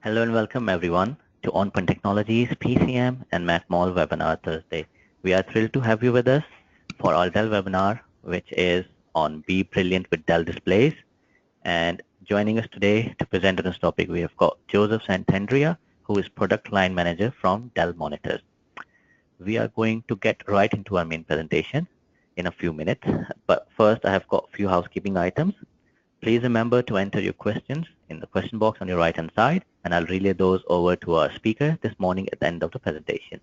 Hello and welcome everyone to OnPoint Technologies PCM and MacMall webinar Thursday. We are thrilled to have you with us for our Dell webinar, which is on Be Brilliant with Dell Displays. And joining us today to present on this topic, we have got Joseph Santandrea, who is Product Line Manager from Dell Monitors. We are going to get right into our main presentation in a few minutes, but first I have got a few housekeeping items. Please remember to enter your questions in the question box on your right-hand side, and I'll relay those over to our speaker this morning at the end of the presentation.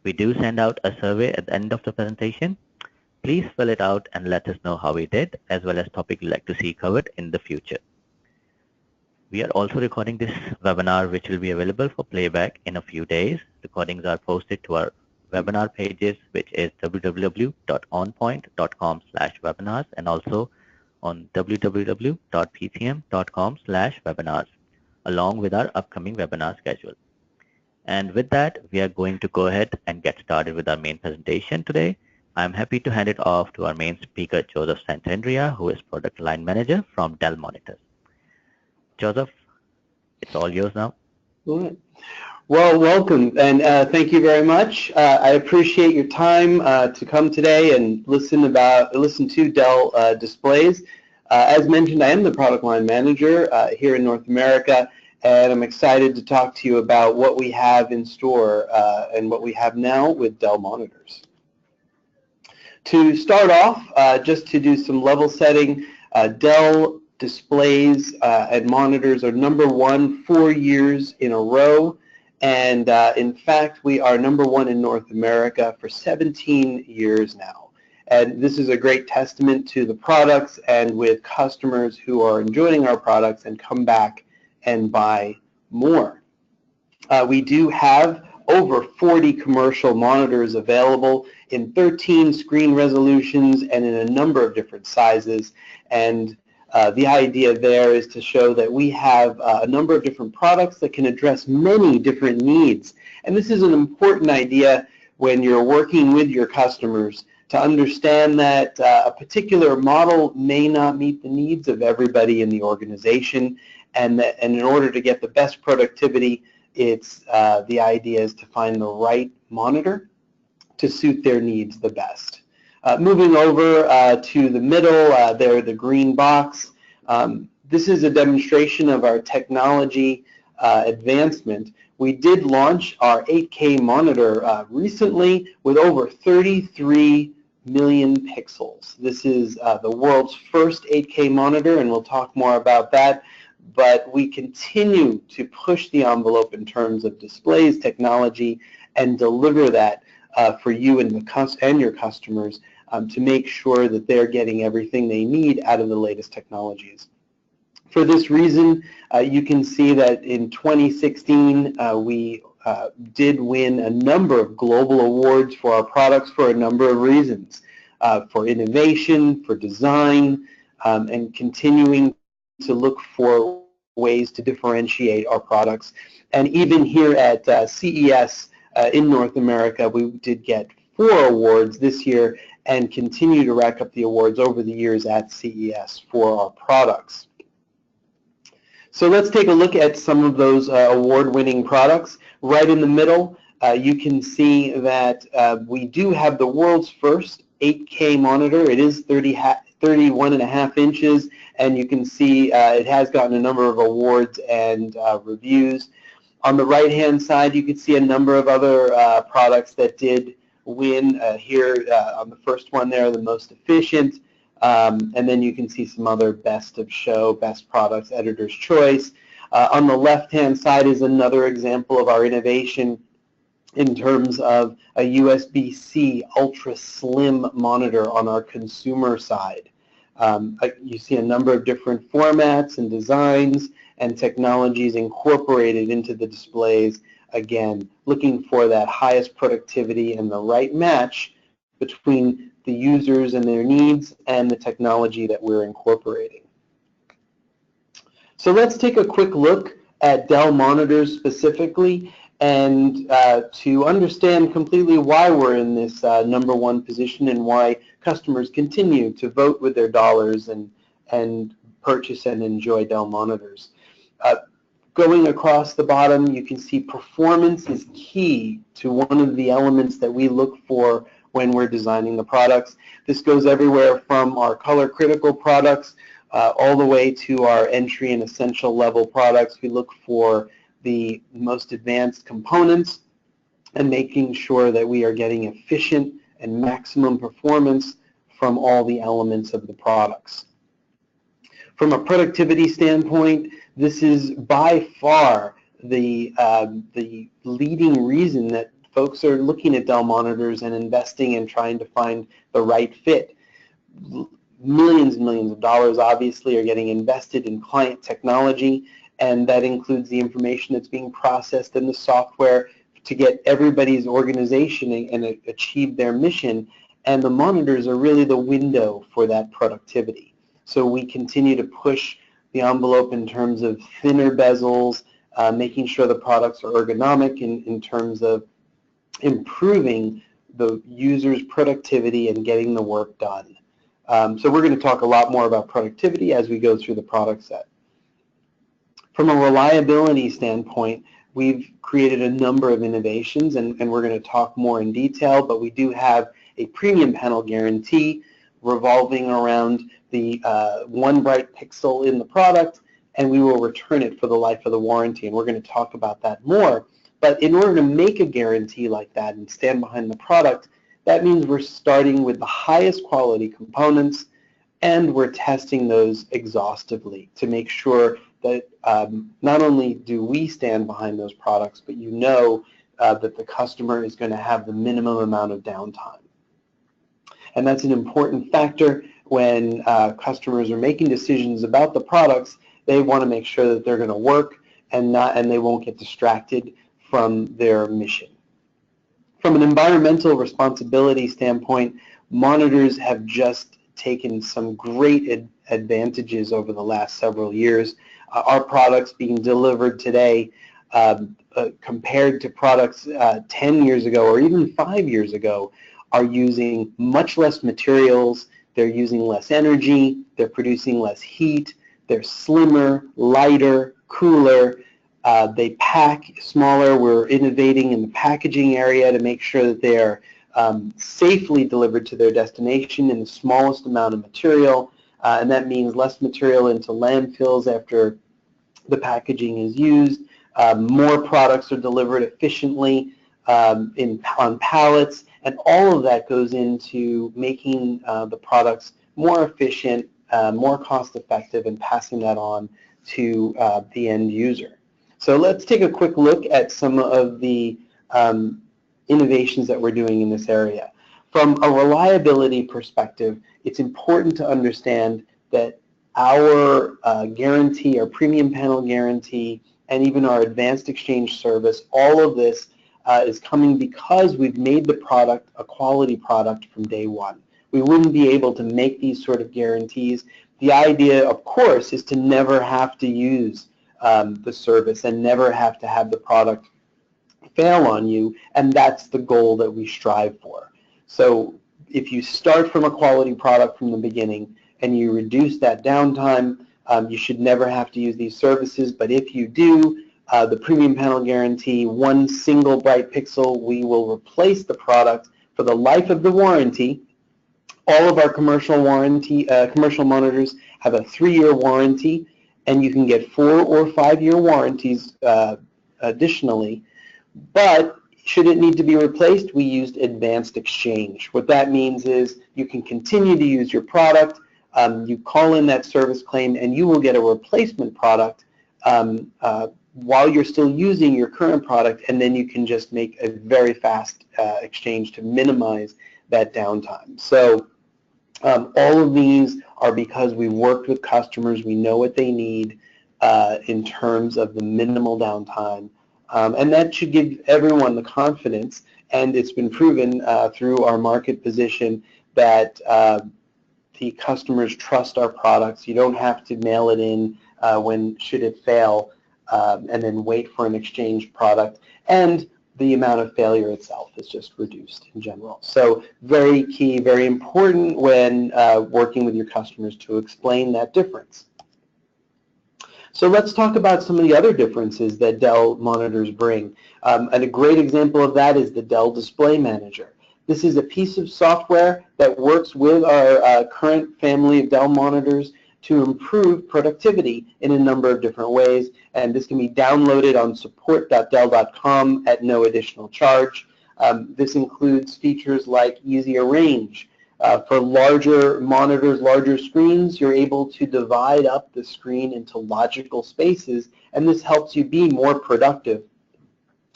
We do send out a survey at the end of the presentation. Please fill it out and let us know how we did, as well as topic you'd like to see covered in the future. We are also recording this webinar, which will be available for playback in a few days. Recordings are posted to our webinar pages, which is www.onpoint.com/webinars, and also on www.pcm.com/webinars, along with our upcoming webinar schedule. And with that, we are going to go ahead and get started with our main presentation today. I'm happy to hand it off to our main speaker, Joseph Santandrea, who is Product Line Manager from Dell Monitors. Joseph, it's all yours now. All right. Well, welcome, and thank you very much. I appreciate your time to come today and listen to Dell Displays. As mentioned, I am the product line manager here in North America, and I'm excited to talk to you about what we have in store and what we have now with Dell monitors. To start off, just to do some level setting, Dell Displays and monitors are #1 4 years in a row. And in fact, we are #1 in North America for 17 years now. And this is a great testament to the products and with customers who are enjoying our products and come back and buy more. We do have over 40 commercial monitors available in 13 screen resolutions and in a number of different sizes. And the idea there is to show that we have a number of different products that can address many different needs. And this is an important idea when you're working with your customers to understand that a particular model may not meet the needs of everybody in the organization. And in order to get the best productivity, the idea is to find the right monitor to suit their needs the best. Moving over to the middle, there, the green box. This is a demonstration of our technology advancement. We did launch our 8K monitor recently with over 33 million pixels. This is the world's first 8K monitor, and we'll talk more about that. But we continue to push the envelope in terms of displays, technology, and deliver that for you and your customers to make sure that they're getting everything they need out of the latest technologies. For this reason, you can see that in 2016, we did win a number of global awards for our products for a number of reasons, for innovation, for design, and continuing to look for ways to differentiate our products. And even here at CES in North America, we did get 4 awards this year and continue to rack up the awards over the years at CES for our products. So let's take a look at some of those award-winning products. Right in the middle, you can see that we do have the world's first 8K monitor. It is 31.5 inches, and you can see it has gotten a number of awards and reviews. On the right-hand side, you can see a number of other products that did win here on the first one there, the most efficient, and then you can see some other best of show, best products, editor's choice. On the left-hand side is another example of our innovation in terms of a USB-C ultra slim monitor on our consumer side. You see a number of different formats and designs and technologies incorporated into the displays. Again, looking for that highest productivity and the right match between the users and their needs and the technology that we're incorporating. So let's take a quick look at Dell monitors specifically and to understand completely why we're in this #1 position and why customers continue to vote with their dollars and purchase and enjoy Dell monitors. Going across the bottom, you can see performance is key to one of the elements that we look for when we're designing the products. This goes everywhere from our color critical products all the way to our entry and essential level products. We look for the most advanced components and making sure that we are getting efficient and maximum performance from all the elements of the products. From a productivity standpoint, this is by far the leading reason that folks are looking at Dell monitors and investing and trying to find the right fit. Millions and millions of dollars obviously are getting invested in client technology, and that includes the information that's being processed in the software to get everybody's organization and achieve their mission, and the monitors are really the window for that productivity. So we continue to push the envelope in terms of thinner bezels, making sure the products are ergonomic in terms of improving the user's productivity and getting the work done. So we're going to talk a lot more about productivity as we go through the product set. From a reliability standpoint, we've created a number of innovations, and we're going to talk more in detail, but we do have a premium panel guarantee revolving around the one bright pixel in the product, and we will return it for the life of the warranty, and we're going to talk about that more. But in order to make a guarantee like that and stand behind the product, that means we're starting with the highest quality components, and we're testing those exhaustively to make sure that not only do we stand behind those products, but you know that the customer is going to have the minimum amount of downtime. And that's an important factor when customers are making decisions about the products. They want to make sure that they're going to work and they won't get distracted from their mission. From an environmental responsibility standpoint, monitors have just taken some great advantages over the last several years. Our products being delivered today compared to products 10 years ago or even 5 years ago are using much less materials, they're using less energy, they're producing less heat, they're slimmer, lighter, cooler, they pack smaller. We're innovating in the packaging area to make sure that they're safely delivered to their destination in the smallest amount of material, and that means less material into landfills after the packaging is used. More products are delivered efficiently on pallets, and all of that goes into making the products more efficient, more cost-effective, and passing that on to the end user. So let's take a quick look at some of the innovations that we're doing in this area. From a reliability perspective, it's important to understand that our guarantee, our premium panel guarantee, and even our advanced exchange service, all of this is coming because we've made the product a quality product from day one. We wouldn't be able to make these sort of guarantees. The idea, of course, is to never have to use the service and never have to have the product fail on you, and that's the goal that we strive for. So if you start from a quality product from the beginning and you reduce that downtime, you should never have to use these services, but if you do, the premium panel guarantee, one single bright pixel, we will replace the product for the life of the warranty. All of our commercial monitors have a 3-year warranty, and you can get 4- or 5-year warranties additionally. But should it need to be replaced, we used advanced exchange. What that means is you can continue to use your product, you call in that service claim, and you will get a replacement product while you're still using your current product, and then you can just make a very fast exchange to minimize that downtime. So all of these are because we worked with customers, we know what they need in terms of the minimal downtime, and that should give everyone the confidence, and it's been proven through our market position that the customers trust our products. You don't have to mail it in when should it fail and then wait for an exchange product, and the amount of failure itself is just reduced in general. So very key, very important when working with your customers to explain that difference. So let's talk about some of the other differences that Dell monitors bring. And a great example of that is the Dell Display Manager. This is a piece of software that works with our current family of Dell monitors to improve productivity in a number of different ways. And this can be downloaded on support.dell.com at no additional charge. This includes features like easy arrange. For larger monitors, larger screens, you're able to divide up the screen into logical spaces, and this helps you be more productive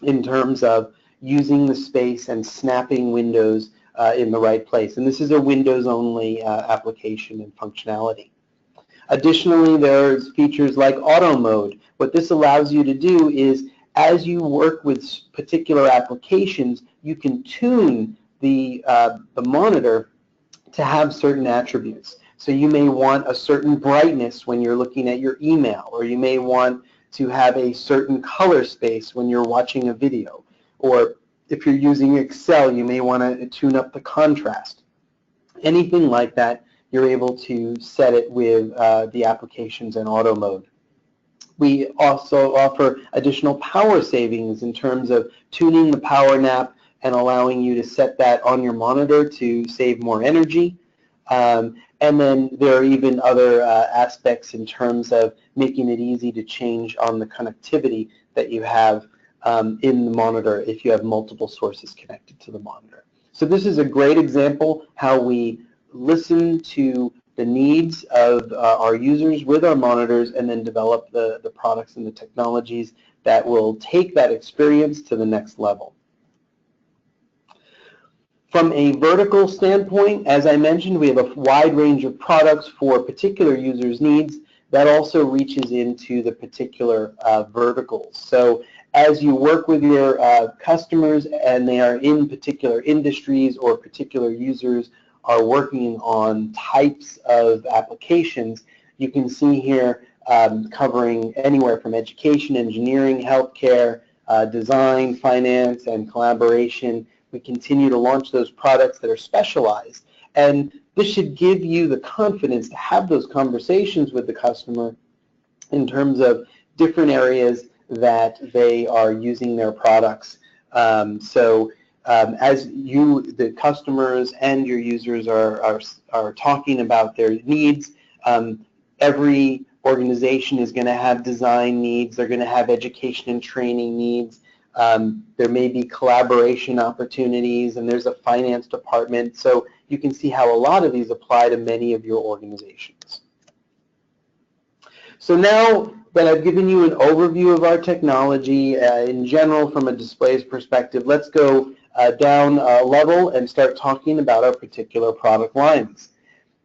in terms of using the space and snapping windows in the right place. And this is a Windows-only application and functionality. Additionally, there's features like auto mode. What this allows you to do is, as you work with particular applications, you can tune the monitor to have certain attributes. So you may want a certain brightness when you're looking at your email, or you may want to have a certain color space when you're watching a video. Or if you're using Excel, you may want to tune up the contrast. Anything like that, you're able to set it with the applications in auto mode. We also offer additional power savings in terms of tuning the power nap and allowing you to set that on your monitor to save more energy. And then there are even other aspects in terms of making it easy to change on the connectivity that you have in the monitor if you have multiple sources connected to the monitor. So this is a great example how we listen to the needs of our users with our monitors and then develop the products and the technologies that will take that experience to the next level. From a vertical standpoint, as I mentioned, we have a wide range of products for particular users' needs that also reaches into the particular verticals. So as you work with your customers and they are in particular industries or particular users are working on types of applications, you can see here covering anywhere from education, engineering, healthcare, design, finance, and collaboration. We continue to launch those products that are specialized, and this should give you the confidence to have those conversations with the customer in terms of different areas that they are using their products. As you, the customers and your users are talking about their needs, every organization is going to have design needs, they're going to have education and training needs. There may be collaboration opportunities, and there's a finance department. So you can see how a lot of these apply to many of your organizations. So now that I've given you an overview of our technology in general from a displays perspective, let's go down a level and start talking about our particular product lines.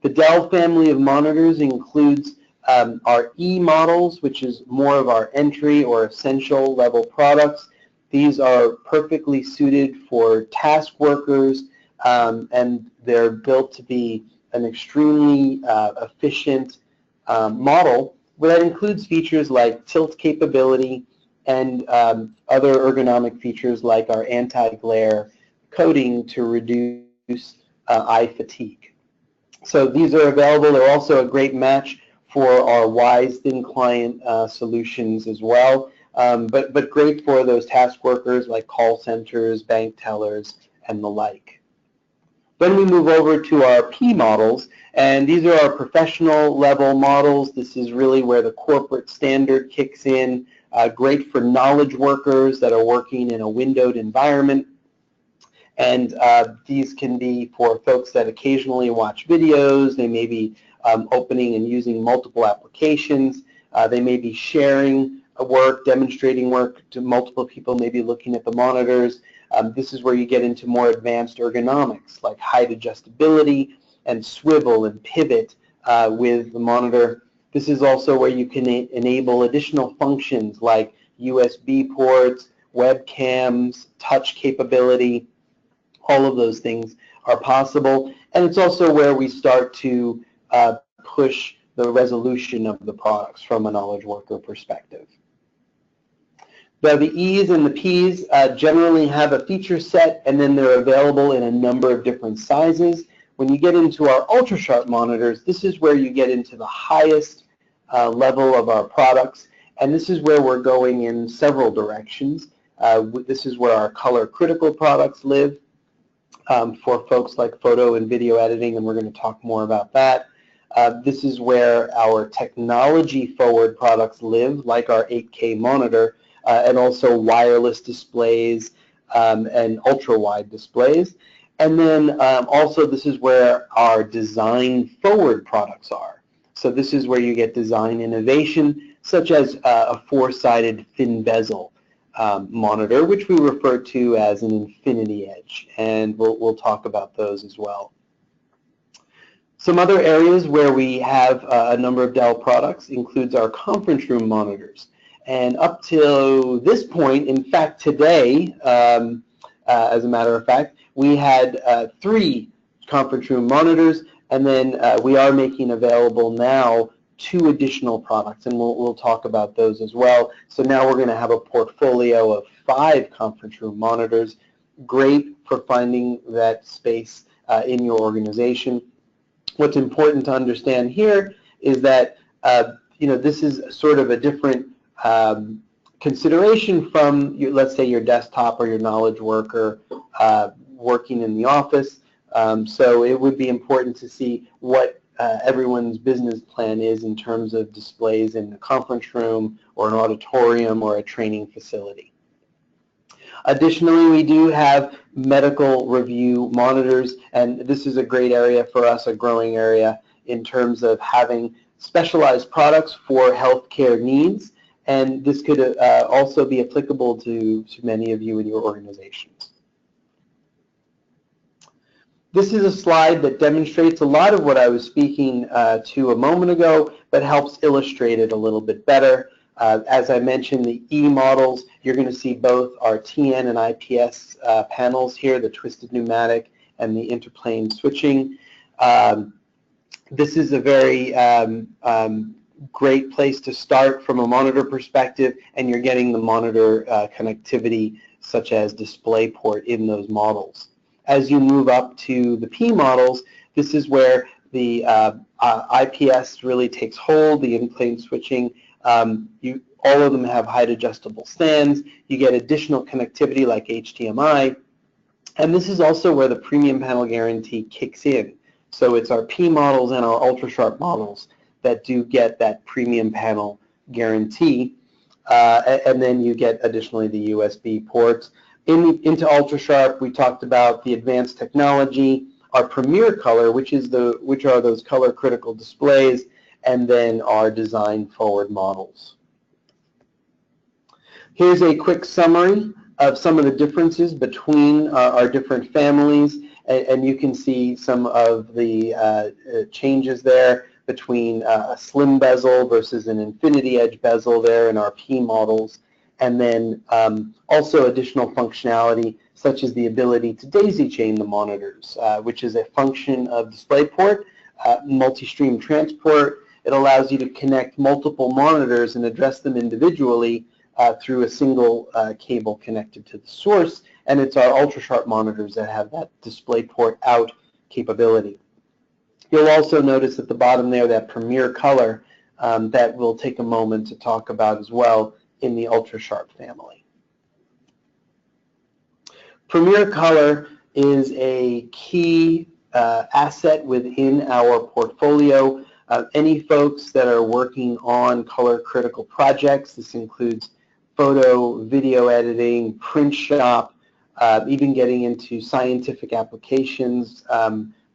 The Dell family of monitors includes our E models, which is more of our entry or essential level products. These are perfectly suited for task workers, and they're built to be an extremely efficient model that includes features like tilt capability and other ergonomic features like our anti-glare coating to reduce eye fatigue. So these are available. They're also a great match for our Wise Thin Client solutions as well. But great for those task workers like call centers, bank tellers, and the like. Then we move over to our P models, and these are our professional level models. This is really where the corporate standard kicks in. Great for knowledge workers that are working in a windowed environment. And these can be for folks that occasionally watch videos. They may be opening and using multiple applications. They may be sharing work, demonstrating work to multiple people, maybe looking at the monitors. This is where you get into more advanced ergonomics, like height adjustability and swivel and pivot with the monitor. This is also where you can enable additional functions like USB ports, webcams, touch capability. All of those things are possible. And it's also where we start to push the resolution of the products from a knowledge worker perspective. The E's and the P's generally have a feature set, and then they're available in a number of different sizes. When you get into our ultra-sharp monitors, this is where you get into the highest level of our products, and this is where we're going in several directions. This is where our color critical products live for folks like photo and video editing, and we're going to talk more about that. This is where our technology forward products live, like our 8K monitor, and also wireless displays and ultra-wide displays. And then also this is where our design forward products are. So this is where you get design innovation, such as a four-sided thin bezel monitor, which we refer to as an infinity edge, and we'll talk about those as well. Some other areas where we have a number of Dell products includes our conference room monitors. And up till this point, in fact today, as a matter of fact, we had 3 conference room monitors, and then we are making available now 2 additional products, and we'll talk about those as well. So now we're going to have a portfolio of 5 conference room monitors, great for finding that space in your organization. What's important to understand here is that this is sort of a different consideration from, let's say, your desktop or your knowledge worker working in the office. So it would be important to see what everyone's business plan is in terms of displays in a conference room or an auditorium or a training facility. Additionally, we do have medical review monitors, and this is a great area for us, a growing area in terms of having specialized products for healthcare needs, and this could also be applicable to many of you in your organizations. This is a slide that demonstrates a lot of what I was speaking to a moment ago, but helps illustrate it a little bit better. As I mentioned, the E models, you're going to see both our TN and IPS panels here, the twisted pneumatic and the interplane switching. This is a very great place to start from a monitor perspective, and you're getting the monitor connectivity such as DisplayPort in those models. As you move up to the P models, this is where the IPS really takes hold, the in-plane switching. All of them have height adjustable stands. You get additional connectivity like HDMI. And this is also where the premium panel guarantee kicks in. So it's our P models and our ultra sharp models that do get that premium panel guarantee. And then you get additionally the USB ports. Into ultra sharp, we talked about the advanced technology, our Premier Color, which are those color critical displays, and then our design forward models. Here's a quick summary of some of the differences between our different families, and you can see some of the changes there between a slim bezel versus an infinity edge bezel there in our P models, and then also additional functionality such as the ability to daisy chain the monitors, which is a function of DisplayPort, multi-stream transport. It allows you to connect multiple monitors and address them individually through a single cable connected to the source, and it's our ultra-sharp monitors that have that DisplayPort out capability. You'll also notice at the bottom there that Premier Color that we'll take a moment to talk about as well in the ultra-sharp family. Premier Color is a key asset within our portfolio. Any folks that are working on color critical projects, this includes photo, video editing, print shop, even getting into scientific applications,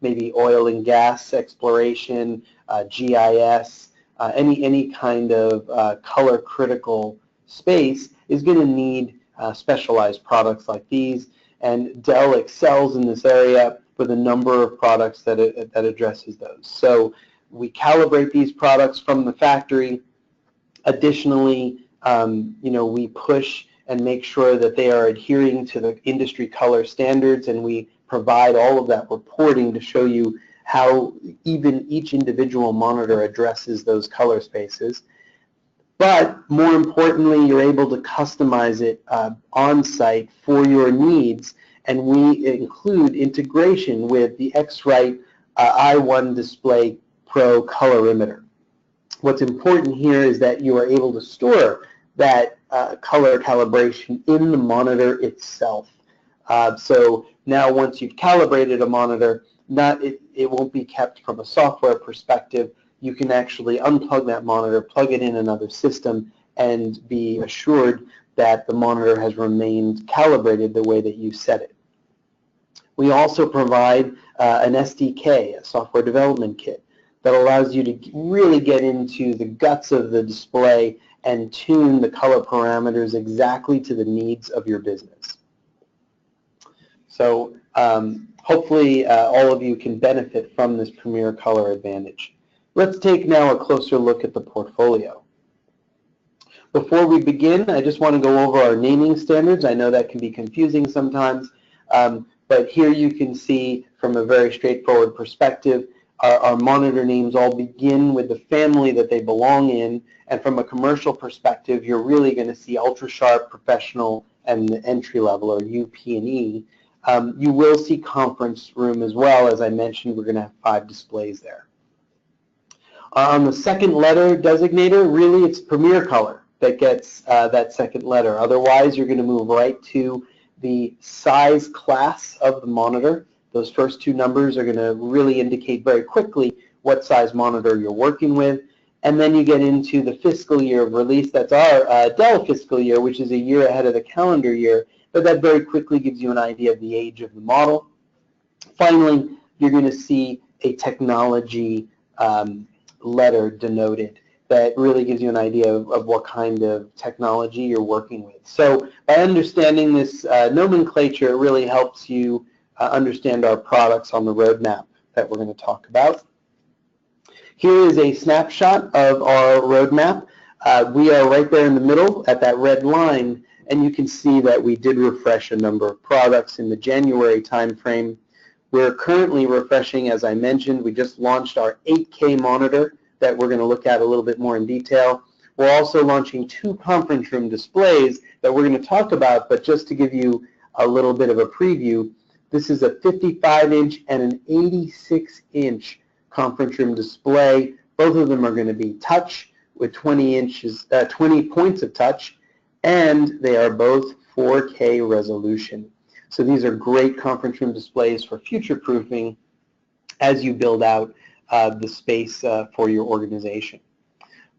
maybe oil and gas exploration, GIS, any kind of color critical space is going to need specialized products like these, and Dell excels in this area with a number of products that addresses those. So we calibrate these products from the factory. Additionally, we push and make sure that they are adhering to the industry color standards, and we provide all of that reporting to show you how even each individual monitor addresses those color spaces. But more importantly, you're able to customize it on-site for your needs, and we include integration with the X-Rite i1 Display Pro colorimeter. What's important here is that you are able to store that color calibration in the monitor itself. So now once you've calibrated a monitor, it won't be kept from a software perspective. You can actually unplug that monitor, plug it in another system, and be assured that the monitor has remained calibrated the way that you set it. We also provide an SDK, a software development kit, that allows you to really get into the guts of the display and tune the color parameters exactly to the needs of your business. So hopefully all of you can benefit from this Premier Color advantage. Let's take now a closer look at the portfolio. Before we begin, I just want to go over our naming standards. I know that can be confusing sometimes, but here you can see from a very straightforward perspective, our monitor names all begin with the family that they belong in, and from a commercial perspective, you're really going to see ultra sharp, professional, and the entry level, or UP&E. You will see conference room as well. As I mentioned, we're going to have 5 displays there. On the second letter designator, really it's Premier Color that gets that second letter. Otherwise, you're going to move right to the size class of the monitor. Those first 2 numbers are going to really indicate very quickly what size monitor you're working with. And then you get into the fiscal year of release. That's our Dell fiscal year, which is a year ahead of the calendar year. But that very quickly gives you an idea of the age of the model. Finally, you're going to see a technology letter denoted that really gives you an idea of what kind of technology you're working with. So by understanding this nomenclature, it really helps you understand our products on the roadmap that we're going to talk about. Here is a snapshot of our roadmap. We are right there in the middle at that red line, and you can see that we did refresh a number of products in the January timeframe. We're currently refreshing, as I mentioned, we just launched our 8K monitor that we're going to look at a little bit more in detail. We're also launching 2 conference room displays that we're going to talk about, but just to give you a little bit of a preview, this is a 55-inch and an 86-inch conference room display. Both of them are going to be touch with 20 points of touch, and they are both 4K resolution. So these are great conference room displays for future-proofing as you build out the space for your organization.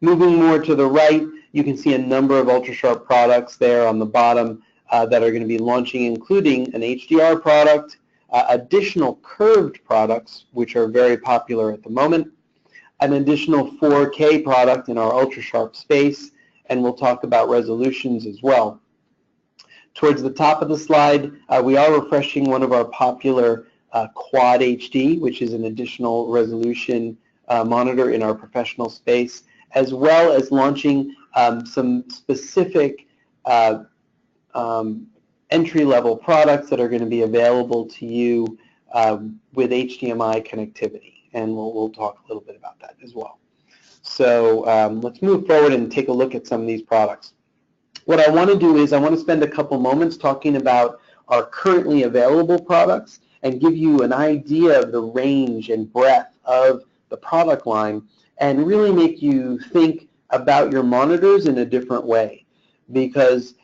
Moving more to the right, you can see a number of ultra-sharp products there on the bottom that are going to be launching, including an HDR product, additional curved products, which are very popular at the moment, an additional 4K product in our ultra-sharp space, and we'll talk about resolutions as well. Towards the top of the slide, we are refreshing one of our popular Quad HD, which is an additional resolution monitor in our professional space, as well as launching some specific entry-level products that are going to be available to you with HDMI connectivity, and we'll talk a little bit about that as well. So let's move forward and take a look at some of these products. What I want to do is I want to spend a couple moments talking about our currently available products and give you an idea of the range and breadth of the product line and really make you think about your monitors in a different way, because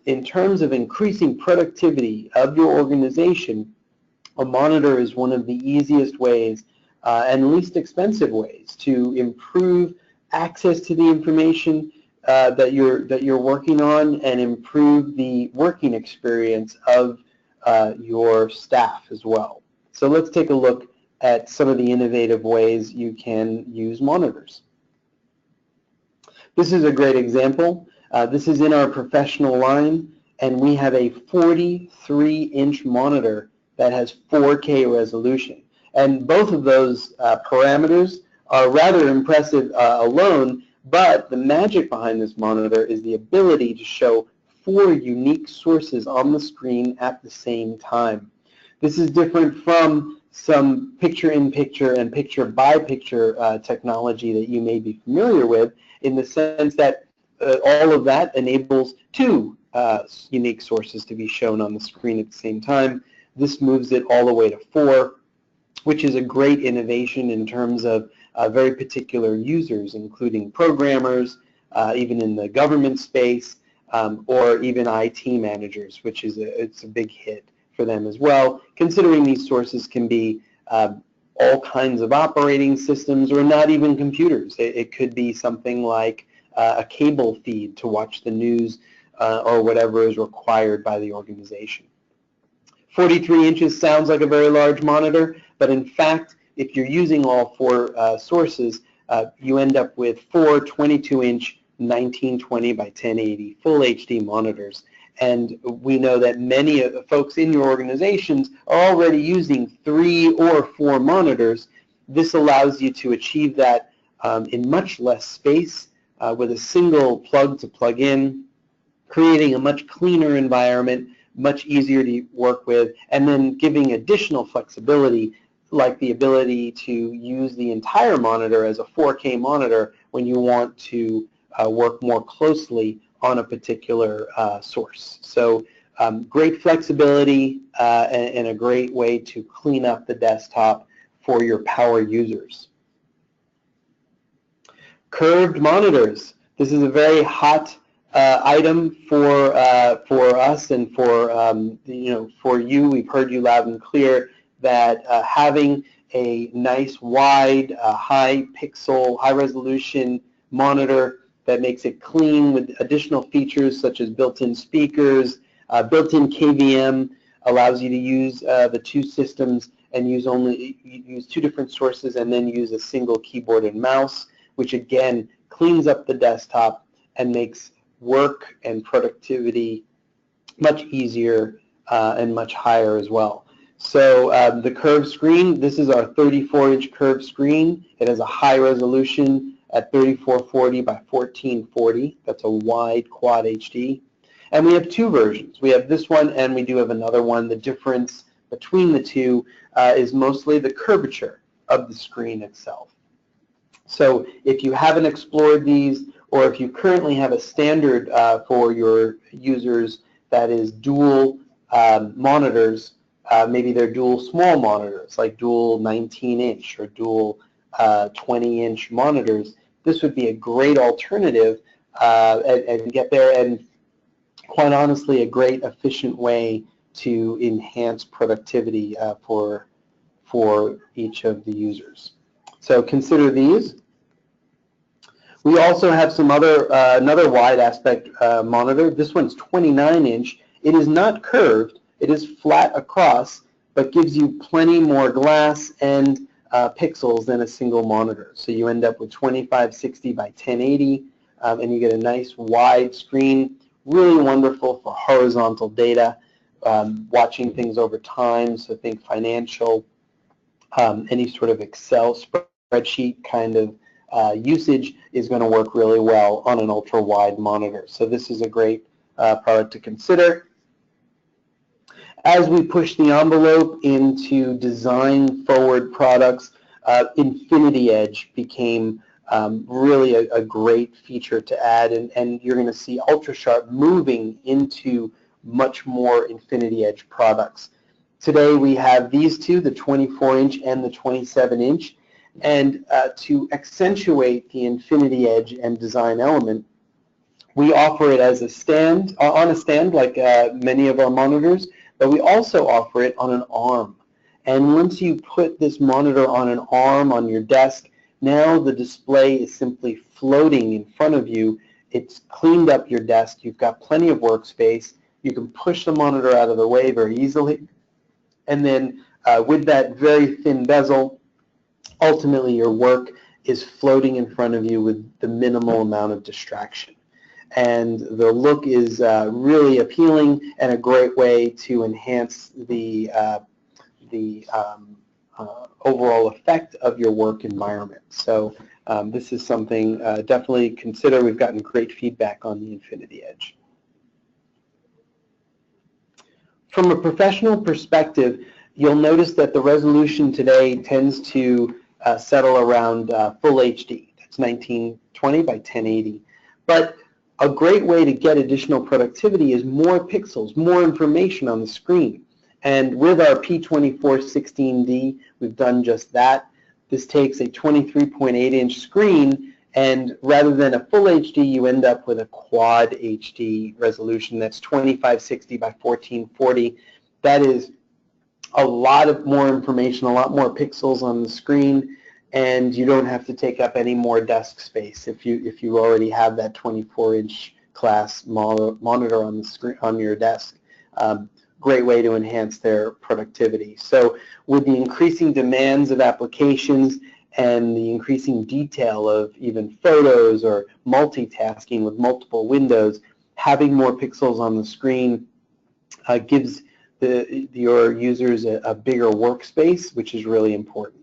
in terms of increasing productivity of your organization, a monitor is one of the easiest ways and least expensive ways to improve access to the information that you're working on and improve the working experience of your staff as well. So let's take a look at some of the innovative ways you can use monitors. This is a great example. This is in our professional line, and we have a 43-inch monitor that has 4K resolution. And both of those parameters are rather impressive alone, but the magic behind this monitor is the ability to show 4 unique sources on the screen at the same time. This is different from some picture-in-picture and picture-by-picture technology that you may be familiar with, in the sense that all of that enables 2 unique sources to be shown on the screen at the same time. This moves it all the way to 4, which is a great innovation in terms of very particular users, including programmers, even in the government space, or even IT managers, which is it's a big hit for them as well, considering these sources can be all kinds of operating systems or not even computers. It could be something like a cable feed to watch the news or whatever is required by the organization. 43 inches sounds like a very large monitor, but in fact, if you're using all four sources, you end up with four 22-inch 1920 by 1080 full HD monitors. And we know that many of the folks in your organizations are already using 3 or 4 monitors. This allows you to achieve that in much less space with a single plug to plug in, creating a much cleaner environment, much easier to work with, and then giving additional flexibility, like the ability to use the entire monitor as a 4K monitor when you want to work more closely on a particular source. So great flexibility and a great way to clean up the desktop for your power users. Curved monitors. This is a very hot item for us and for you. We've heard you loud and clear that having a nice wide, high pixel, high resolution monitor that makes it clean with additional features such as built-in speakers, built-in KVM, allows you to use the two systems and use 2 different sources and then use a single keyboard and mouse, which again cleans up the desktop and makes work and productivity much easier and much higher as well. So the curved screen, this is our 34-inch curved screen. It has a high resolution at 3440 by 1440. That's a wide quad HD. And we have 2 versions. We have this one and we do have another one. The difference between the two is mostly the curvature of the screen itself. So if you haven't explored these, or if you currently have a standard for your users that is dual monitors, maybe they're dual small monitors, like dual 19-inch or dual 20-inch monitors, this would be a great alternative and get there, and quite honestly, a great efficient way to enhance productivity for each of the users. So consider these. We also have some other another wide aspect monitor. This one's 29-inch. It is not curved. It is flat across, but gives you plenty more glass and pixels than a single monitor. So you end up with 2560 by 1080, and you get a nice wide screen. Really wonderful for horizontal data, watching things over time. So think financial, any sort of Excel spreadsheet kind of usage is going to work really well on an ultra-wide monitor. So this is a great product to consider. As we push the envelope into design-forward products, Infinity Edge became really a great feature to add, and you're going to see UltraSharp moving into much more Infinity Edge products. Today we have these two, the 24-inch and the 27-inch, and to accentuate the Infinity Edge and design element, we offer it as a stand, on a stand like many of our monitors, but we also offer it on an arm. And once you put this monitor on an arm on your desk, now the display is simply floating in front of you. It's cleaned up your desk. You've got plenty of workspace. You can push the monitor out of the way very easily. And then with that very thin bezel, ultimately your work is floating in front of you with the minimal amount of distraction. And the look is really appealing and a great way to enhance the overall effect of your work environment. So this is something definitely consider. We've gotten great feedback on the Infinity Edge. From a professional perspective, you'll notice that the resolution today tends to settle around full HD. That's 1920 by 1080. But a great way to get additional productivity is more pixels, more information on the screen. And with our P2416D, we've done just that. this takes a 23.8-inch screen, and rather than a full HD, you end up with a quad HD resolution that's 2560 by 1440. That is a lot of more information, a lot more pixels on the screen, and you don't have to take up any more desk space if you already have that 24-inch class monitor on the screen on your desk. Great way to enhance their productivity. So with the increasing demands of applications and the increasing detail of even photos or multitasking with multiple windows, having more pixels on the screen gives your users a bigger workspace, which is really important.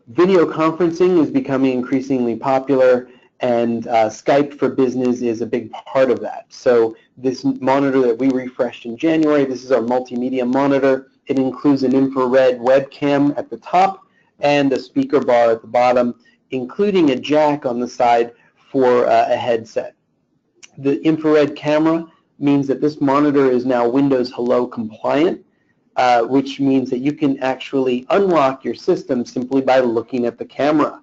Video conferencing is becoming increasingly popular, and Skype for Business is a big part of that. So this monitor that we refreshed in January, this is our multimedia monitor. It includes an infrared webcam at the top and a speaker bar at the bottom, including a jack on the side for a headset. The infrared camera means that this monitor is now Windows Hello compliant, which means that you can actually unlock your system simply by looking at the camera.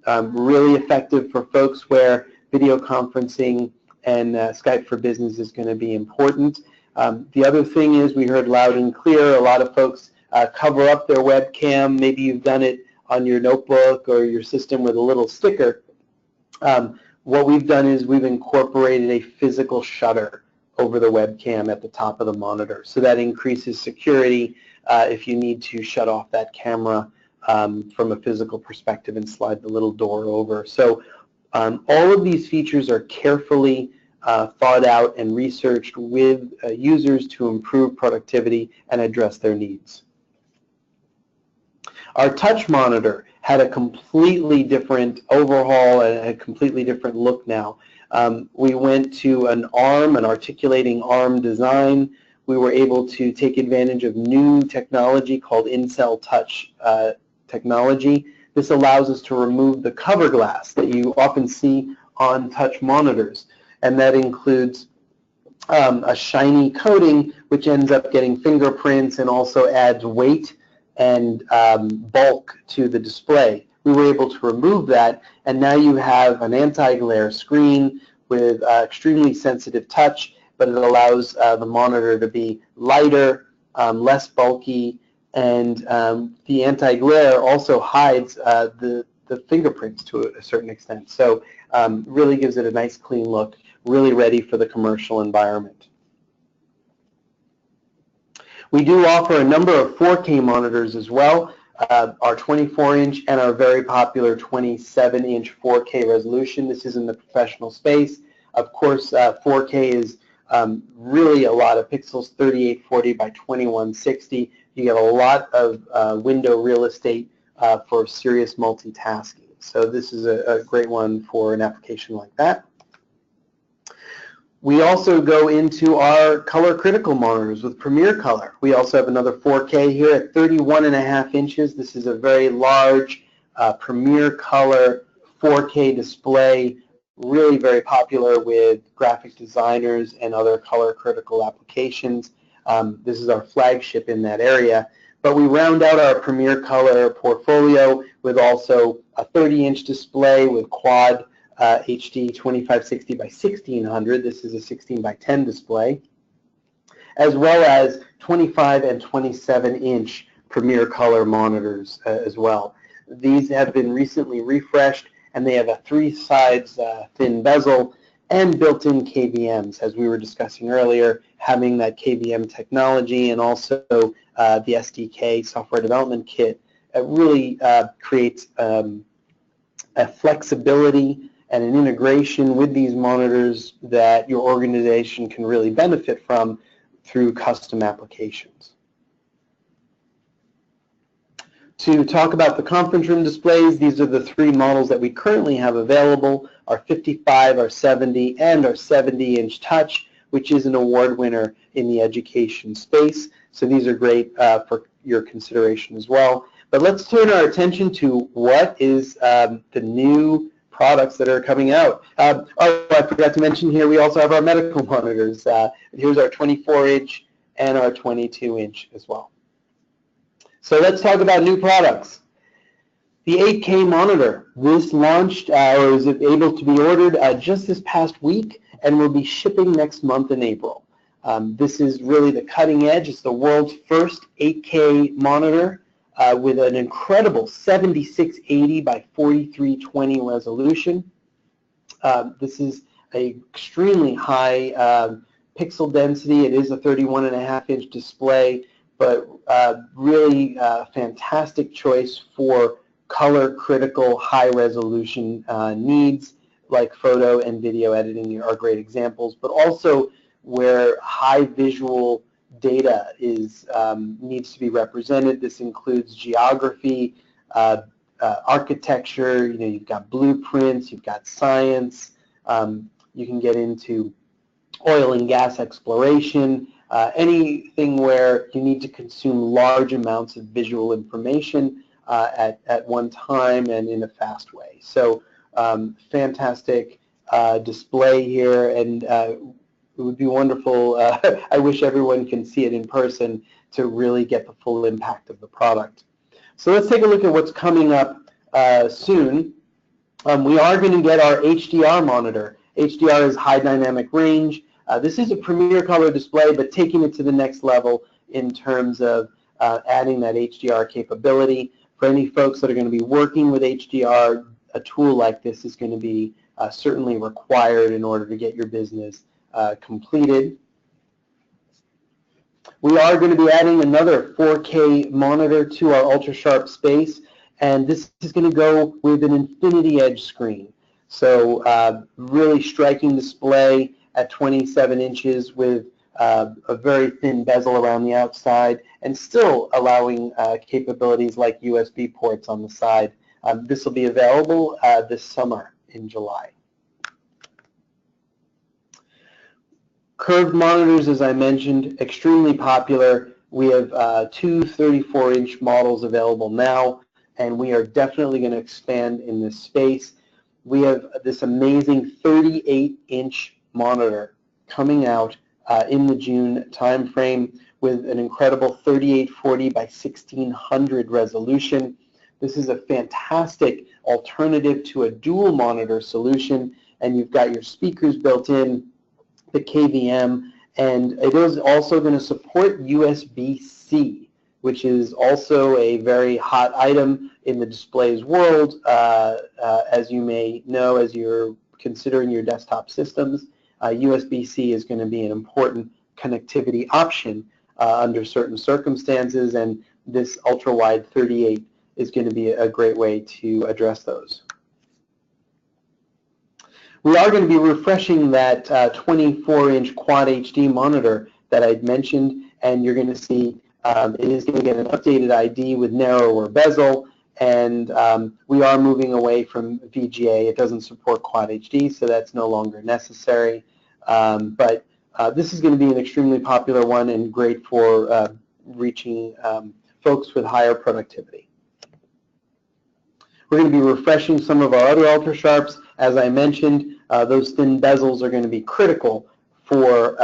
Really effective for folks where video conferencing and Skype for Business is going to be important. The other thing is, we heard loud and clear, a lot of folks cover up their webcam. Maybe you've done it on your notebook or your system with a little sticker. What we've done is we've incorporated a physical shutter over the webcam at the top of the monitor. So that increases security if you need to shut off that camera from a physical perspective and slide the little door over. So all of these features are carefully thought out and researched with users to improve productivity and address their needs. Our touch monitor had a completely different overhaul and a completely different look now. We went to an articulating ARM design. We were able to take advantage of new technology called in-cell touch technology. This allows us to remove the cover glass that you often see on touch monitors, and that includes a shiny coating which ends up getting fingerprints and also adds weight and bulk to the display. We were able to remove that, and now you have an anti-glare screen with extremely sensitive touch, but it allows the monitor to be lighter, less bulky, and the anti-glare also hides the fingerprints to a certain extent. So really gives it a nice clean look, really ready for the commercial environment. We do offer a number of 4K monitors as well, our 24-inch and our very popular 27-inch 4K resolution. This is in the professional space. Of course, 4K is really a lot of pixels, 3840 by 2160. You get a lot of window real estate for serious multitasking. So this is a great one for an application like that. We also go into our color critical monitors with Premier Color. We also have another 4K here at 31.5 inches. This is a very large Premier Color 4K display, really very popular with graphic designers and other color critical applications. This is our flagship in that area. But we round out our Premier Color portfolio with also a 30-inch display with quad HD 2560 by 1600. This is a 16 by 10 display, as well as 25 and 27-inch Premier Color monitors as well. These have been recently refreshed, and they have a 3 sides thin bezel and built-in KVMs, as we were discussing earlier, having that KVM technology and also the SDK, Software Development Kit, really creates a flexibility and an integration with these monitors that your organization can really benefit from through custom applications. To talk about the conference room displays, these are the 3 models that we currently have available, our 55, our 70, and our 70-inch touch, which is an award winner in the education space. So these are great for your consideration as well. But let's turn our attention to what is the new products that are coming out. Oh, I forgot to mention here, we also have our medical monitors. Here's our 24-inch and our 22-inch as well. So let's talk about new products. The 8K monitor. This launched or is able to be ordered just this past week and will be shipping next month in April. This is really the cutting edge. It's the world's first 8K monitor with an incredible 7680 by 4320 resolution. This is an extremely high pixel density. It is a 31.5-inch display, but really fantastic choice for color critical high resolution needs, like photo and video editing are great examples, but also where high visual data is needs to be represented. This includes geography, architecture. You know, you've got blueprints, you've got science. You can get into oil and gas exploration, anything where you need to consume large amounts of visual information at one time and in a fast way. So fantastic display here, and it would be wonderful. I wish everyone can see it in person to really get the full impact of the product. So let's take a look at what's coming up soon. We are going to get our HDR monitor. HDR is high dynamic range. This is a premier color display, but taking it to the next level in terms of adding that HDR capability. For any folks that are going to be working with HDR, a tool like this is going to be certainly required in order to get your business completed. We are going to be adding another 4K monitor to our ultra-sharp space, and this is going to go with an infinity edge screen. So really striking display at 27 inches with a very thin bezel around the outside, and still allowing capabilities like USB ports on the side. This will be available this summer in July. Curved monitors, as I mentioned, extremely popular. We have two 34-inch models available now, and we are definitely going to expand in this space. We have this amazing 38-inch monitor coming out in the June timeframe with an incredible 3840 by 1600 resolution. This is a fantastic alternative to a dual monitor solution, and you've got your speakers built in, the KVM, and it is also going to support USB-C, which is also a very hot item in the displays world, as you may know, as you're considering your desktop systems. USB-C is going to be an important connectivity option under certain circumstances, and this ultra-wide 38 is going to be a great way to address those. We are going to be refreshing that 24-inch Quad HD monitor that I'd mentioned, and you're going to see it is going to get an updated ID with narrower bezel, and we are moving away from VGA. It doesn't support Quad HD, so that's no longer necessary. But this is going to be an extremely popular one and great for reaching folks with higher productivity. We're going to be refreshing some of our other ultra sharps. As I mentioned, those thin bezels are going to be critical for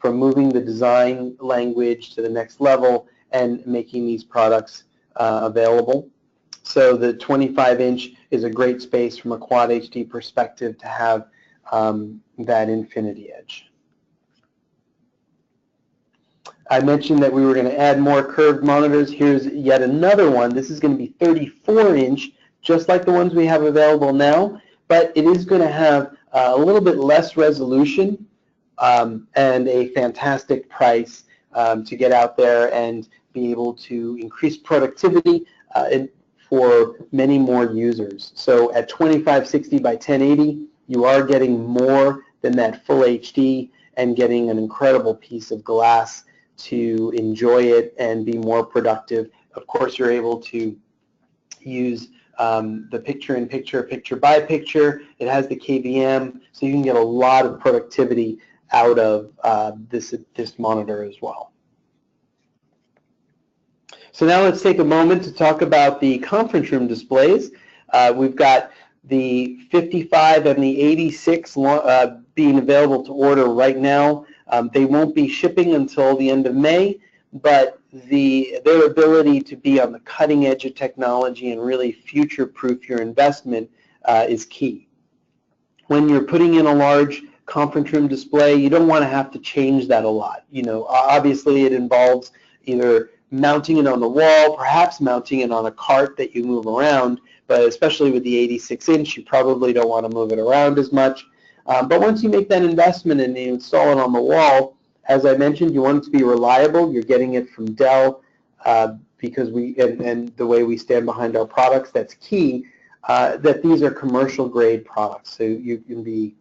moving the design language to the next level and making these products available. So the 25-inch is a great space from a Quad HD perspective to have that infinity edge. I mentioned that we were going to add more curved monitors. Here's yet another one. This is going to be 34-inch, just like the ones we have available now, but it is going to have a little bit less resolution and a fantastic price to get out there and be able to increase productivity for many more users. So at 2560 by 1080, you are getting more than that full HD and getting an incredible piece of glass to enjoy it and be more productive. Of course, you're able to use the picture-in-picture, picture-by-picture. It has the KVM, so you can get a lot of productivity out of this monitor as well. So now let's take a moment to talk about the conference room displays. We've got the 55 and the 86 being available to order right now. They won't be shipping until the end of May. but their ability to be on the cutting edge of technology and really future-proof your investment is key. When you're putting in a large conference room display, you don't want to have to change that a lot. You know, obviously it involves either mounting it on the wall, perhaps mounting it on a cart that you move around, but especially with the 86-inch, you probably don't want to move it around as much. But once you make that investment and you install it on the wall, as I mentioned, you want it to be reliable. You're getting it from Dell because and the way we stand behind our products, that's key, that these are commercial grade products. So you can be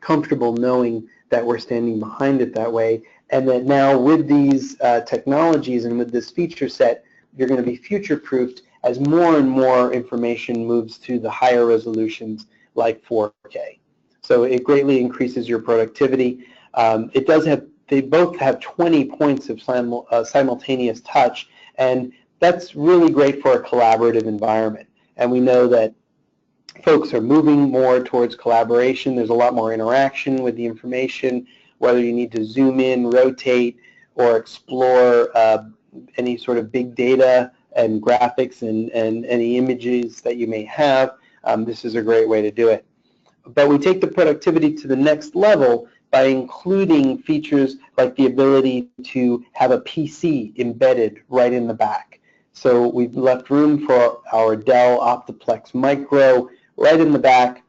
comfortable knowing that we're standing behind it that way, and that now with these technologies and with this feature set, you're going to be future-proofed as more and more information moves to the higher resolutions like 4K. So it greatly increases your productivity. They both have 20 points of simultaneous touch, and that's really great for a collaborative environment. And we know that folks are moving more towards collaboration. There's a lot more interaction with the information, whether you need to zoom in, rotate, or explore any sort of big data and graphics and any images that you may have. This is a great way to do it. But we take the productivity to the next level by including features like the ability to have a PC embedded right in the back. So we've left room for our Dell Optiplex Micro right in the back.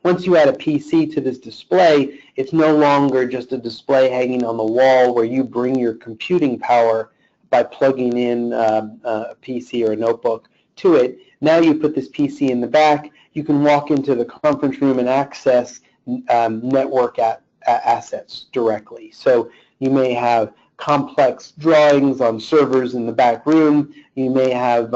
Once you add a PC to this display, it's no longer just a display hanging on the wall where you bring your computing power by plugging in a PC or a notebook to it. Now you put this PC in the back, you can walk into the conference room and access network assets directly. So you may have complex drawings on servers in the back room. You may have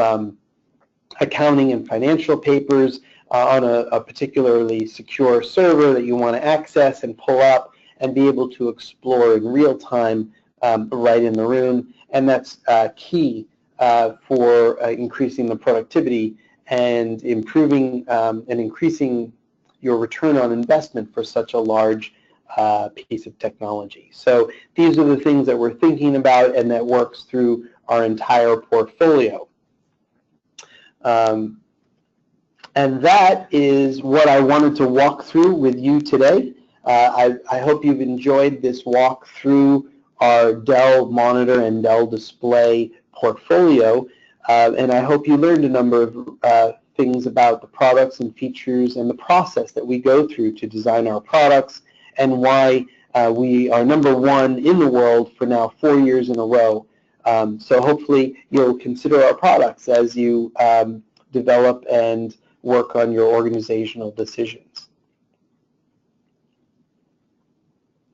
accounting and financial papers on a particularly secure server that you want to access and pull up and be able to explore in real time right in the room. And that's key for increasing the productivity and improving and increasing your return on investment for such a large piece of technology. So these are the things that we're thinking about and that works through our entire portfolio. And that is what I wanted to walk through with you today. I hope you've enjoyed this walk through our Dell monitor and Dell display portfolio, and I hope you learned a number of things about the products and features and the process that we go through to design our products and why we are #1 in the world for now 4 years in a row. So hopefully you'll consider our products as you develop and work on your organizational decisions.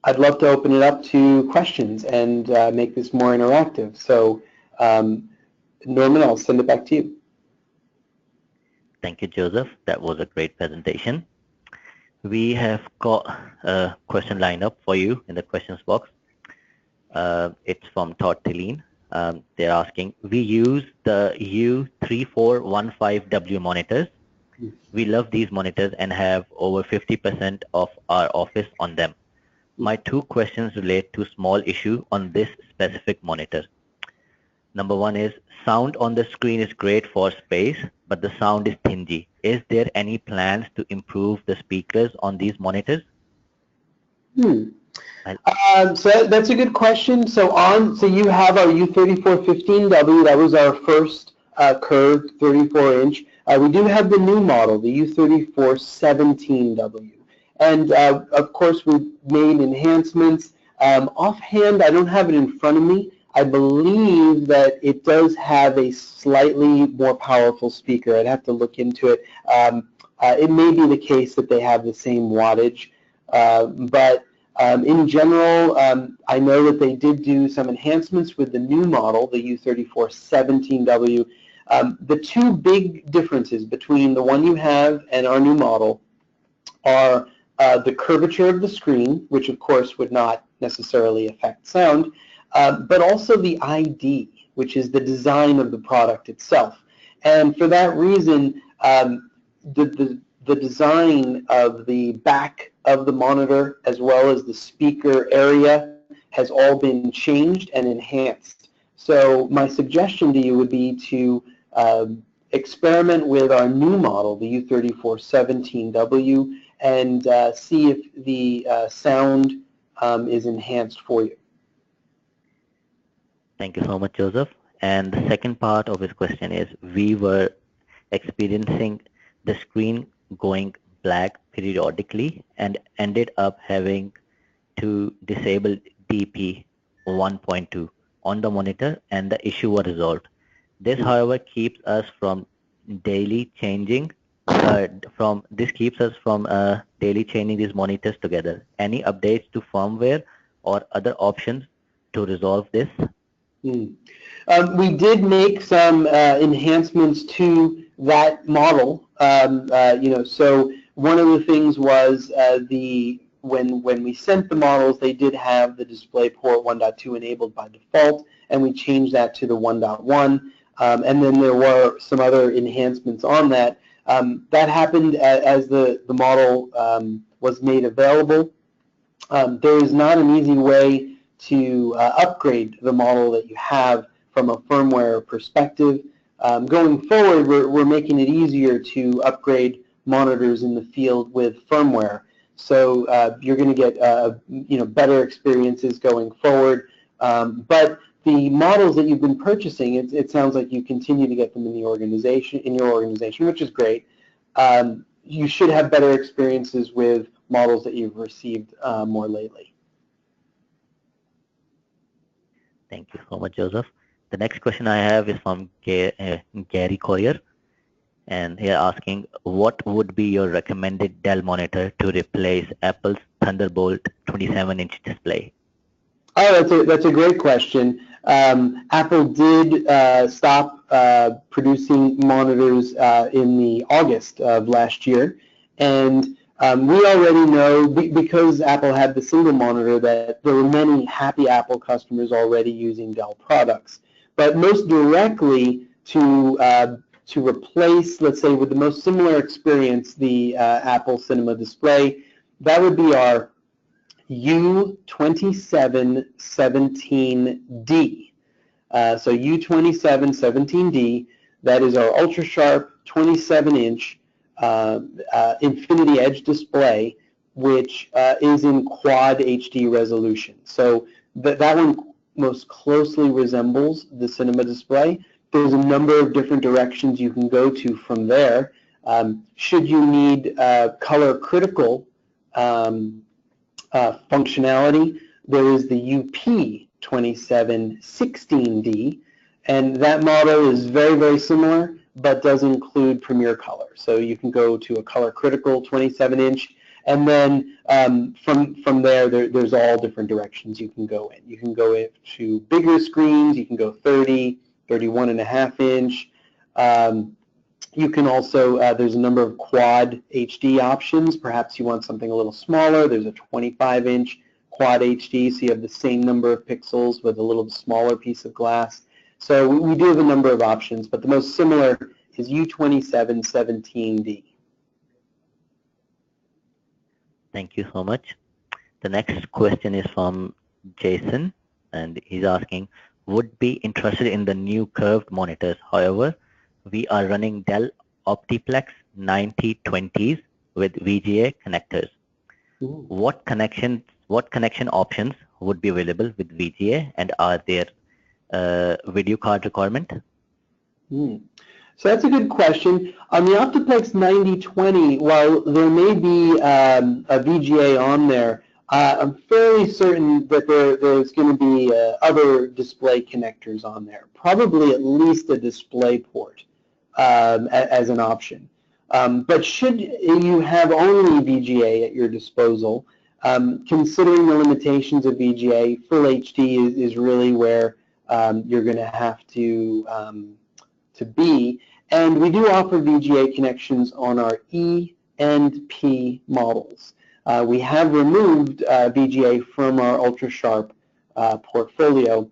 I'd love to open it up to questions and make this more interactive. So Norman, I'll send it back to you. Thank you, Joseph. That was a great presentation. We have got a question lined up for you in the questions box. It's from Todd Tillene. They're asking, we use the U3415W monitors. We love these monitors and have over 50% of our office on them. My 2 questions relate to small issue on this specific monitor. Number 1 is, sound on the screen is great for space, but the sound is dingy. Is there any plans to improve the speakers on these monitors? So that's a good question. So you have our U3415W. That was our first curved 34-inch. We do have the new model, the U3417W. And of course, we've made enhancements. Offhand, I don't have it in front of me. I believe that it does have a slightly more powerful speaker. I'd have to look into it. It may be the case that they have the same wattage, but in general, I know that they did do some enhancements with the new model, the U3417W. The 2 big differences between the one you have and our new model are the curvature of the screen, which of course would not necessarily affect sound, but also the ID, which is the design of the product itself. And for that reason, the design of the back of the monitor as well as the speaker area has all been changed and enhanced. So my suggestion to you would be to experiment with our new model, the U3417W, and see if the sound is enhanced for you. Thank you so much, Joseph. And the second part of his question is, we were experiencing the screen going black periodically and ended up having to disable DP 1.2 on the monitor, and the issue was resolved. This, however, keeps us from daily changing daily changing these monitors together. Any updates to firmware or other options to resolve this? We did make some enhancements to that model. So one of the things was when we sent the models, they did have the DisplayPort 1.2 enabled by default, and we changed that to the 1.1. And then there were some other enhancements on that. That happened as the model was made available. There is not an easy way to upgrade the model that you have from a firmware perspective. Going forward, we're making it easier to upgrade monitors in the field with firmware. So you're going to get better experiences going forward. But the models that you've been purchasing, it sounds like you continue to get them in your organization, which is great. You should have better experiences with models that you've received more lately. Thank you so much, Joseph. The next question I have is from Gary Collier, and they're asking, what would be your recommended Dell monitor to replace Apple's Thunderbolt 27-inch display? Oh, that's a great question. Apple did stop producing monitors in the August of last year, and we already know, because Apple had the single monitor, that there were many happy Apple customers already using Dell products. But most directly to replace, let's say, with the most similar experience, the Apple Cinema display, that would be our U2717D. So U2717D, that is our ultra-sharp 27-inch Infinity Edge display, which is in Quad HD resolution. So that one most closely resembles the Cinema display. There's a number of different directions you can go to from there. Should you need color critical functionality, there is the UP2716D, and that model is very, very similar, but does include Premier Color. So you can go to a color critical 27-inch, and then from there's all different directions you can go in. You can go to bigger screens, you can go 30, 31.5-inch. You can also, there's a number of Quad HD options. Perhaps you want something a little smaller. There's a 25-inch Quad HD, so you have the same number of pixels with a little smaller piece of glass. So we do have a number of options, but the most similar is U2717D. Thank you so much. The next question is from Jason, and he's asking, would be interested in the new curved monitors. However, we are running Dell Optiplex 9020s with VGA connectors. Ooh. What connection options would be available with VGA, and are there video card requirement? So that's a good question. On the Optiplex 9020, while there may be a VGA on there, I'm fairly certain that there's going to be other display connectors on there, probably at least a display port as an option. But should you have only VGA at your disposal, considering the limitations of VGA, full HD is really where you're going to have to be. And we do offer VGA connections on our E and P models. We have removed VGA from our ultra-sharp portfolio,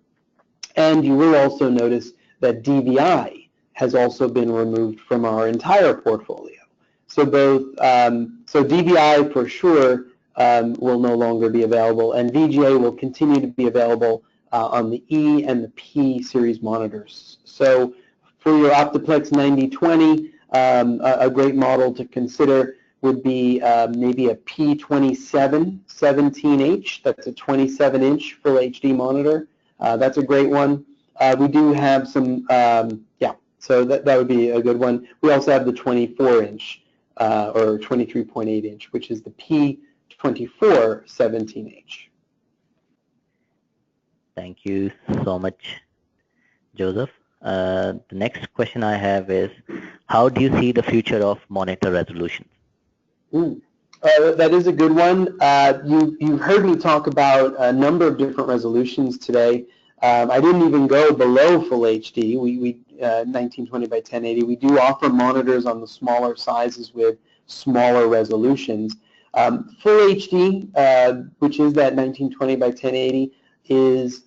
and you will also notice that DVI has also been removed from our entire portfolio. So so DVI for sure will no longer be available, and VGA will continue to be available on the E and the P series monitors. So for your Optiplex 9020, a great model to consider would be maybe a P27 17H. That's a 27-inch full HD monitor. That's a great one. We do have some, so that would be a good one. We also have the 24-inch or 23.8-inch, which is the P24 17H. Thank you so much, Joseph. The next question I have is, how do you see the future of monitor resolution? That is a good one. You've heard me talk about a number of different resolutions today. I didn't even go below full HD. 1920 by 1080. We do offer monitors on the smaller sizes with smaller resolutions. Full HD, which is that 1920 by 1080, is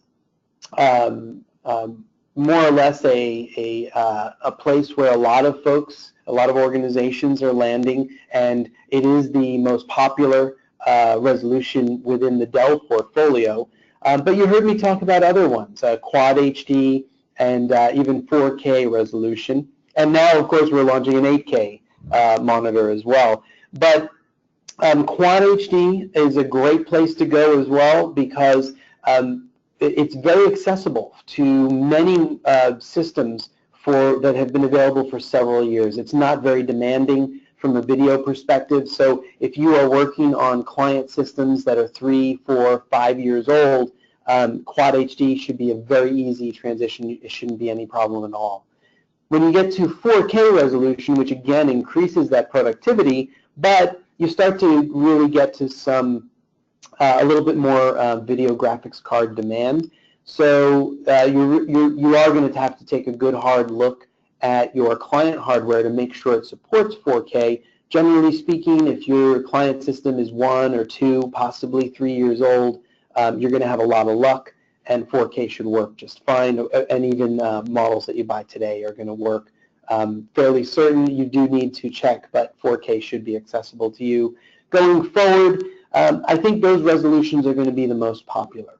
more or less a place where a lot of folks, a lot of organizations are landing, and it is the most popular resolution within the Dell portfolio. But you heard me talk about other ones, Quad HD and even 4K resolution. And now, of course, we're launching an 8K monitor as well. But Quad HD is a great place to go as well because it's very accessible to many systems that have been available for several years. It's not very demanding from a video perspective. So if you are working on client systems that are 3, 4, 5 years old, Quad HD should be a very easy transition. It shouldn't be any problem at all. When you get to 4K resolution, which again increases that productivity, but you start to really get to some a little bit more video graphics card demand. So you are going to have to take a good hard look at your client hardware to make sure it supports 4K. Generally speaking, if your client system is 1 or 2, possibly 3 years old, you're going to have a lot of luck, and 4K should work just fine. And even models that you buy today are going to work. Fairly certain you do need to check, but 4K should be accessible to you. Going forward, I think those resolutions are going to be the most popular.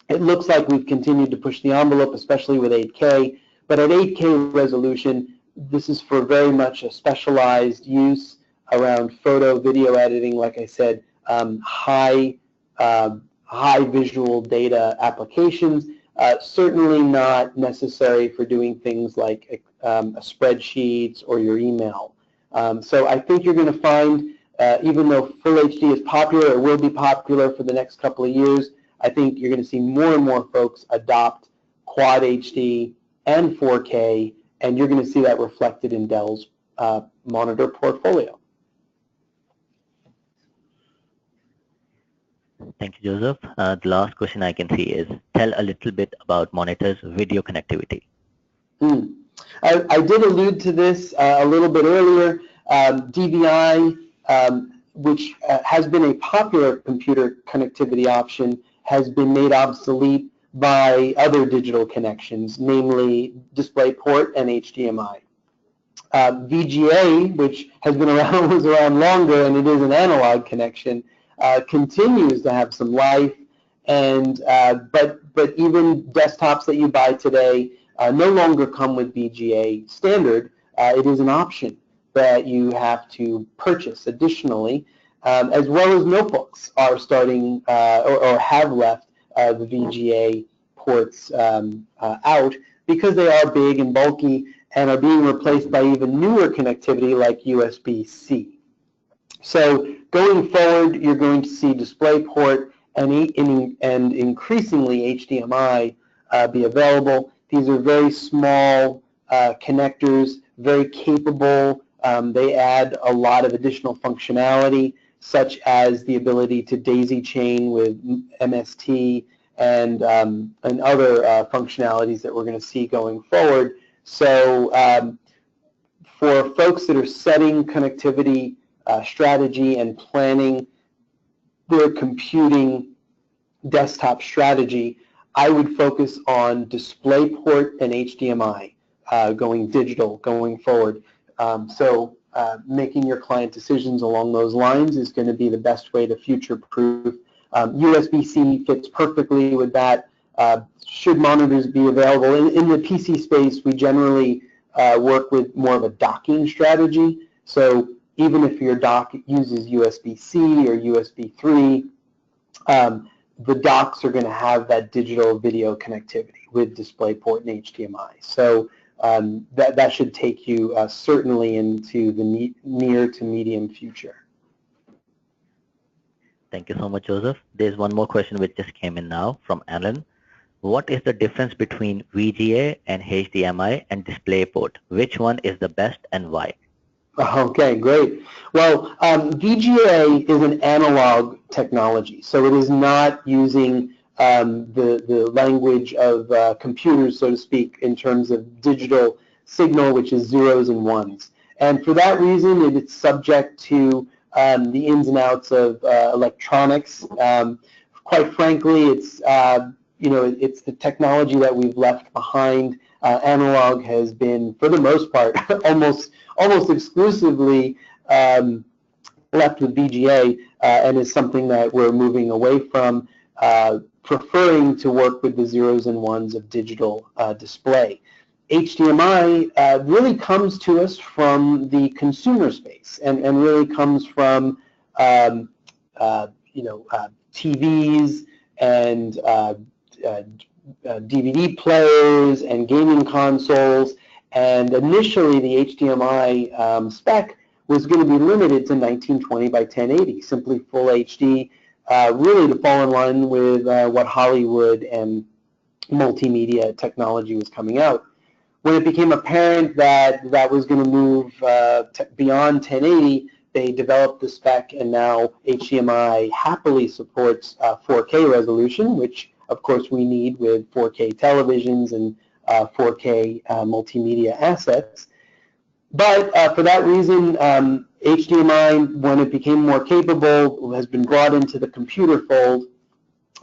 It looks like we've continued to push the envelope, especially with 8K, but at 8K resolution, this is for very much a specialized use around photo, video editing, like I said, high visual data applications, certainly not necessary for doing things like spreadsheets or your email. So I think you're going to find, even though Full HD is popular, it will be popular for the next couple of years, I think you're going to see more and more folks adopt Quad HD and 4K, and you're going to see that reflected in Dell's monitor portfolio. Thank you, Joseph. The last question I can see is, tell a little bit about monitors' video connectivity. I did allude to this a little bit earlier. DVI, which has been a popular computer connectivity option, has been made obsolete by other digital connections, namely DisplayPort and HDMI. VGA, which has been around, was around longer, and it is an analog connection, continues to have some life, and but even desktops that you buy today no longer come with VGA standard. It is an option that you have to purchase additionally, as well as notebooks are starting or have left the VGA ports out because they are big and bulky and are being replaced by even newer connectivity like USB-C. So going forward, you're going to see DisplayPort and increasingly HDMI be available. These are very small connectors, very capable. They add a lot of additional functionality, such as the ability to daisy chain with MST and other functionalities that we're going to see going forward. So for folks that are setting connectivity strategy and planning their computing desktop strategy, I would focus on DisplayPort and HDMI going digital going forward. Making your client decisions along those lines is going to be the best way to future-proof. USB-C fits perfectly with that. should monitors be available? In the PC space, we generally work with more of a docking strategy. So even if your dock uses USB-C or USB 3, the docks are going to have that digital video connectivity with DisplayPort and HDMI. So that should take you certainly into the near to medium future. Thank you so much, Joseph. There's one more question which just came in now from Alan. What is the difference between VGA and HDMI and DisplayPort? Which one is the best and why? Okay, great. Well, VGA is an analog technology, so it is not using the language of computers, so to speak, in terms of digital signal, which is zeros and ones. And for that reason, it's subject to the ins and outs of electronics. Quite frankly, it's it's the technology that we've left behind. Analog has been, for the most part, almost exclusively left with VGA, and is something that we're moving away from, preferring to work with the zeros and ones of digital display. HDMI really comes to us from the consumer space, and really comes from TVs and DVD players and gaming consoles. And initially, the HDMI spec was going to be limited to 1920 by 1080, simply full HD, really to fall in line with what Hollywood and multimedia technology was coming out. When it became apparent that that was going to move beyond 1080, they developed the spec, and now HDMI happily supports 4K resolution, which of course we need with 4K televisions and 4K multimedia assets. But for that reason, HDMI, when it became more capable, has been brought into the computer fold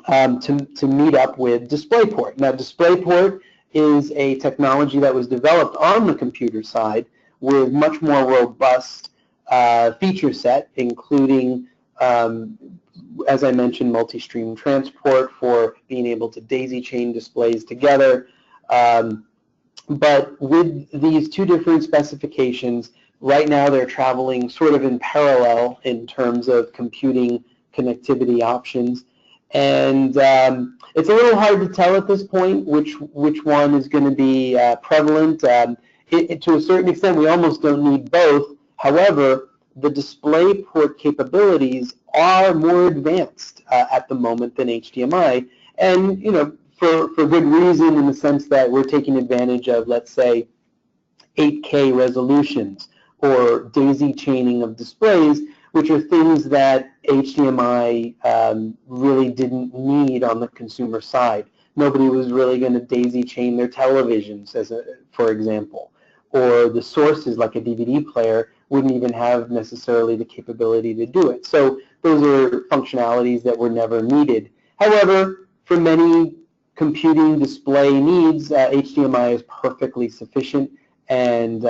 to meet up with DisplayPort. Now, DisplayPort is a technology that was developed on the computer side with much more robust feature set, including, as I mentioned, multi-stream transport for being able to daisy chain displays together. But with these two different specifications, right now they're traveling sort of in parallel in terms of computing connectivity options. And it's a little hard to tell at this point which one is going to be prevalent. To a certain extent, we almost don't need both. However, the DisplayPort capabilities are more advanced at the moment than HDMI, and for good reason, in the sense that we're taking advantage of, let's say, 8K resolutions or daisy chaining of displays, which are things that HDMI really didn't need on the consumer side. Nobody was really going to daisy chain their televisions, for example, or the sources like a DVD player wouldn't even have necessarily the capability to do it. So those are functionalities that were never needed. However, for many computing display needs, HDMI is perfectly sufficient and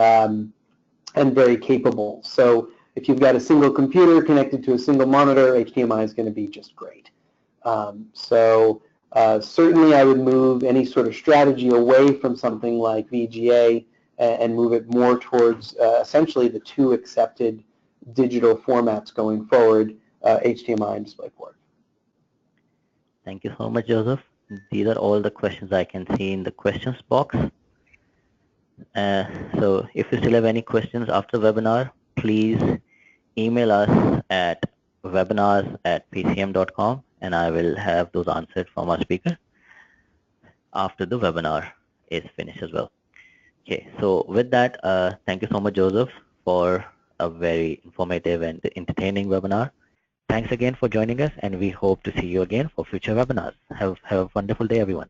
very capable. So if you've got a single computer connected to a single monitor, HDMI is going to be just great. Certainly I would move any sort of strategy away from something like VGA and move it more towards essentially the two accepted digital formats going forward, HDMI and DisplayPort. Thank you so much, Joseph. These are all the questions I can see in the questions box. So if you still have any questions after the webinar, please email us at webinars@pcm.com, and I will have those answered from our speaker after the webinar is finished as well. Okay, so with that, thank you so much, Joseph, for a very informative and entertaining webinar. Thanks again for joining us, and we hope to see you again for future webinars. Have a wonderful day, everyone.